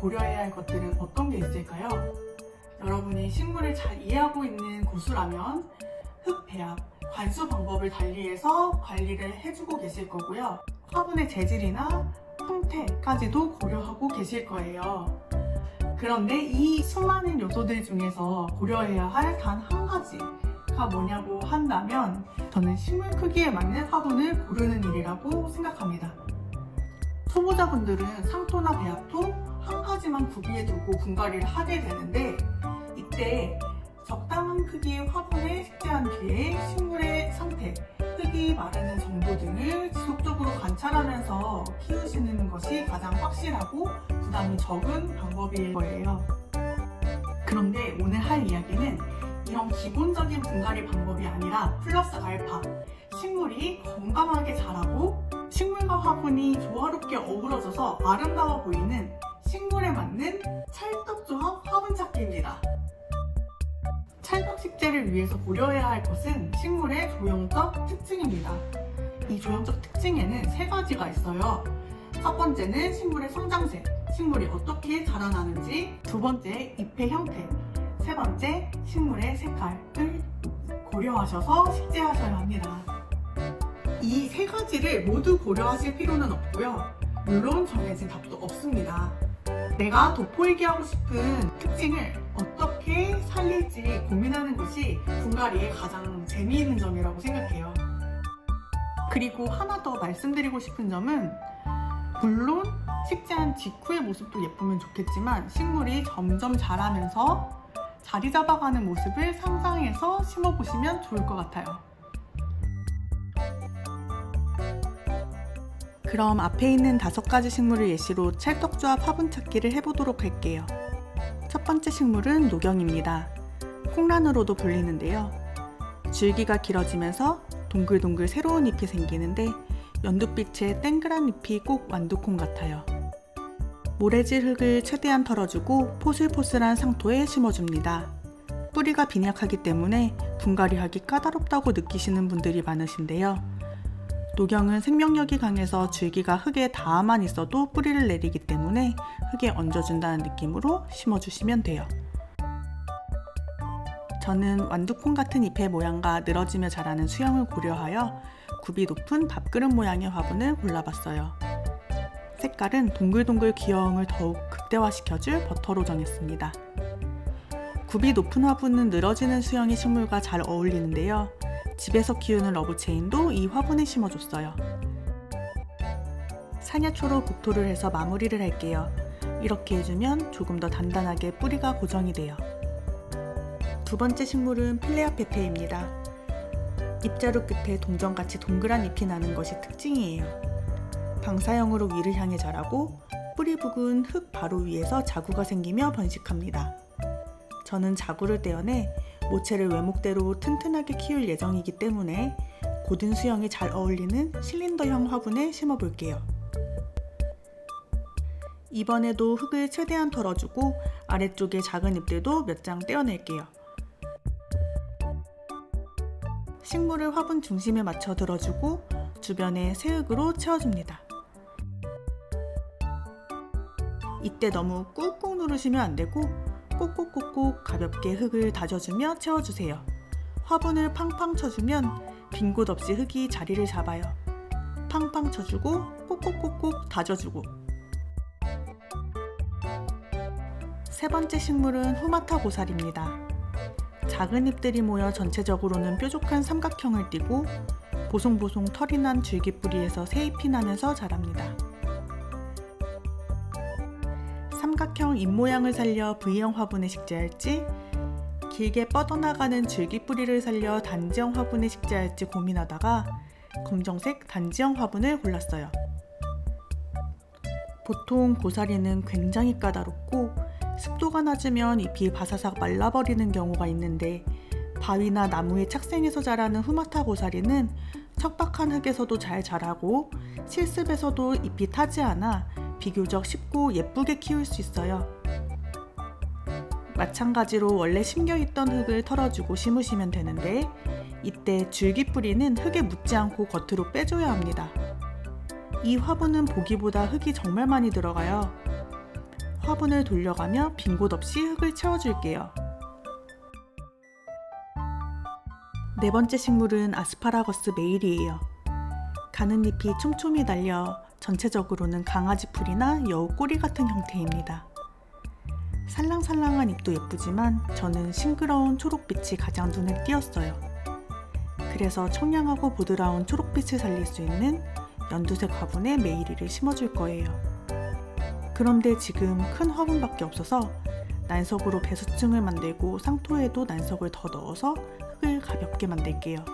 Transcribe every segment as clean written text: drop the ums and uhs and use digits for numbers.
고려해야 할 것들은 어떤 게 있을까요? 여러분이 식물을 잘 이해하고 있는 고수라면 흙 배합, 관수 방법을 달리해서 관리를 해주고 계실 거고요. 화분의 재질이나 형태까지도 고려하고 계실 거예요. 그런데 이 수많은 요소들 중에서 고려해야 할 단 한 가지가 뭐냐고 한다면 저는 식물 크기에 맞는 화분을 고르는 일이라고 생각합니다. 초보자분들은 상토나 배합토 한 가지만 구비해 두고 분갈이를 하게 되는데 이때 적당한 크기의 화분에 식재한 뒤에 식물의 상태, 흙이 마르는 정도 등을 지속적으로 관찰하면서 키우시는 것이 가장 확실하고 부담이 적은 방법일 거예요. 그런데 오늘 할 이야기는 이런 기본적인 분갈이 방법이 아니라 플러스 알파, 식물이 건강하게 자라고 식물과 화분이 조화롭게 어우러져서 아름다워 보이는 식물에 맞는 찰떡조합 화분 찾기입니다. 찰떡 식재를 위해서 고려해야 할 것은 식물의 조형적 특징입니다. 이 조형적 특징에는 세 가지가 있어요. 첫 번째는 식물의 성장세, 식물이 어떻게 자라나는지, 두 번째 잎의 형태, 세 번째 식물의 색깔을 고려하셔서 식재하셔야 합니다. 이 세 가지를 모두 고려하실 필요는 없고요. 물론 정해진 답도 없습니다. 내가 돋보이게 하고 싶은 특징을 어떻게 살릴지 고민하는 것이 분갈이의 가장 재미있는 점이라고 생각해요. 그리고 하나 더 말씀드리고 싶은 점은 물론 식재한 직후의 모습도 예쁘면 좋겠지만 식물이 점점 자라면서 자리 잡아가는 모습을 상상해서 심어보시면 좋을 것 같아요. 그럼 앞에 있는 5가지 식물을 예시로 찰떡조합 화분 찾기를 해보도록 할게요. 첫 번째 식물은 노경입니다. 콩란으로도 불리는데요. 줄기가 길어지면서 동글동글 새로운 잎이 생기는데 연두빛의 땡그란 잎이 꼭 완두콩 같아요. 모래질 흙을 최대한 털어주고 포슬포슬한 상토에 심어줍니다. 뿌리가 빈약하기 때문에 분갈이하기 까다롭다고 느끼시는 분들이 많으신데요. 노경은 생명력이 강해서 줄기가 흙에 닿아만 있어도 뿌리를 내리기 때문에 흙에 얹어준다는 느낌으로 심어주시면 돼요. 저는 완두콩 같은 잎의 모양과 늘어지며 자라는 수영을 고려하여 굽이 높은 밥그릇 모양의 화분을 골라봤어요. 색깔은 동글동글 귀여움을 더욱 극대화시켜줄 버터로 정했습니다. 굽이 높은 화분은 늘어지는 수영의 식물과 잘 어울리는데요. 집에서 키우는 러브체인도 이 화분에 심어줬어요. 사냐초로 복토를 해서 마무리를 할게요. 이렇게 해주면 조금 더 단단하게 뿌리가 고정이 돼요. 두 번째 식물은 필레아 페페입니다. 잎자루 끝에 동전같이 동그란 잎이 나는 것이 특징이에요. 방사형으로 위를 향해 자라고 뿌리 부근 흙 바로 위에서 자구가 생기며 번식합니다. 저는 자구를 떼어내 모체를 외목대로 튼튼하게 키울 예정이기 때문에 고든 수영에 잘 어울리는 실린더형 화분에 심어볼게요. 이번에도 흙을 최대한 털어주고 아래쪽에 작은 잎들도 몇 장 떼어낼게요. 식물을 화분 중심에 맞춰 들어주고 주변에 새흙으로 채워줍니다. 이때 너무 꾹꾹 누르시면 안되고 꼭꼭꼭꼭 가볍게 흙을 다져주며 채워주세요. 화분을 팡팡 쳐주면 빈 곳 없이 흙이 자리를 잡아요. 팡팡 쳐주고 꼭꼭꼭꼭 다져주고. 세 번째 식물은 후마타 고사리입니다. 작은 잎들이 모여 전체적으로는 뾰족한 삼각형을 띠고 보송보송 털이 난 줄기뿌리에서 새잎이 나면서 자랍니다. 삼각형 잎 모양을 살려 V형 화분에 식재할지 길게 뻗어나가는 줄기뿌리를 살려 단지형 화분에 식재할지 고민하다가 검정색 단지형 화분을 골랐어요. 보통 고사리는 굉장히 까다롭고 습도가 낮으면 잎이 바사삭 말라버리는 경우가 있는데 바위나 나무의 착생에서 자라는 후마타 고사리는 척박한 흙에서도 잘 자라고 실습에서도 잎이 타지 않아 비교적 쉽고 예쁘게 키울 수 있어요. 마찬가지로 원래 심겨있던 흙을 털어주고 심으시면 되는데 이때 줄기뿌리는 흙에 묻지 않고 겉으로 빼줘야 합니다. 이 화분은 보기보다 흙이 정말 많이 들어가요. 화분을 돌려가며 빈 곳 없이 흙을 채워줄게요. 네 번째 식물은 아스파라거스 메일이에요. 가는 잎이 촘촘히 달려 전체적으로는 강아지 풀이나 여우 꼬리 같은 형태입니다. 살랑살랑한 잎도 예쁘지만 저는 싱그러운 초록빛이 가장 눈에 띄었어요. 그래서 청량하고 부드러운 초록빛을 살릴 수 있는 연두색 화분에 메이리를 심어줄 거예요. 그런데 지금 큰 화분밖에 없어서 난석으로 배수층을 만들고 상토에도 난석을 더 넣어서 흙을 가볍게 만들게요.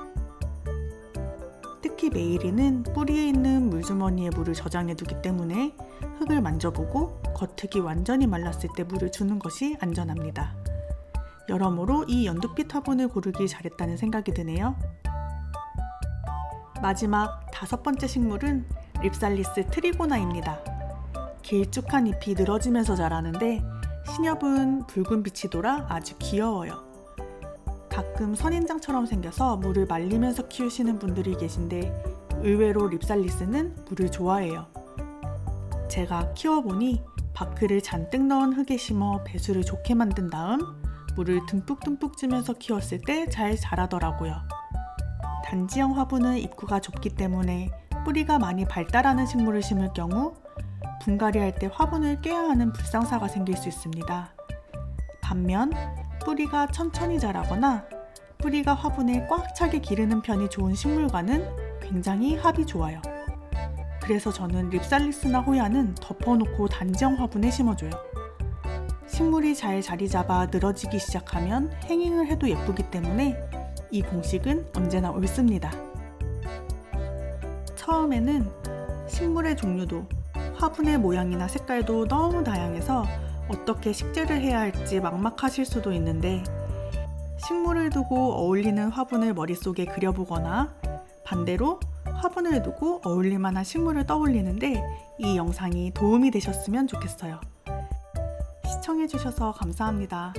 특히 메이리는 뿌리에 있는 물주머니에 물을 저장해 두기 때문에 흙을 만져보고 겉흙이 완전히 말랐을 때 물을 주는 것이 안전합니다. 여러모로 이 연두빛 화분을 고르길 잘했다는 생각이 드네요. 마지막 5번째 식물은 립살리스 트리고나입니다. 길쭉한 잎이 늘어지면서 자라는데 신엽은 붉은 빛이 돌아 아주 귀여워요. 가끔 선인장처럼 생겨서 물을 말리면서 키우시는 분들이 계신데 의외로 립살리스는 물을 좋아해요. 제가 키워보니 바크를 잔뜩 넣은 흙에 심어 배수를 좋게 만든 다음 물을 듬뿍듬뿍 주면서 키웠을 때 잘 자라더라고요. 단지형 화분은 입구가 좁기 때문에 뿌리가 많이 발달하는 식물을 심을 경우 분갈이할 때 화분을 깨야 하는 불상사가 생길 수 있습니다. 반면 뿌리가 천천히 자라거나 뿌리가 화분에 꽉 차게 기르는 편이 좋은 식물과는 굉장히 합이 좋아요. 그래서 저는 립살리스나 호야는 덮어놓고 단지형 화분에 심어줘요. 식물이 잘 자리 잡아 늘어지기 시작하면 행잉을 해도 예쁘기 때문에 이 공식은 언제나 옳습니다. 처음에는 식물의 종류도 화분의 모양이나 색깔도 너무 다양해서 어떻게 식재를 해야 할지 막막하실 수도 있는데 식물을 두고 어울리는 화분을 머릿속에 그려보거나 반대로 화분을 두고 어울릴 만한 식물을 떠올리는데 이 영상이 도움이 되셨으면 좋겠어요. 시청해주셔서 감사합니다.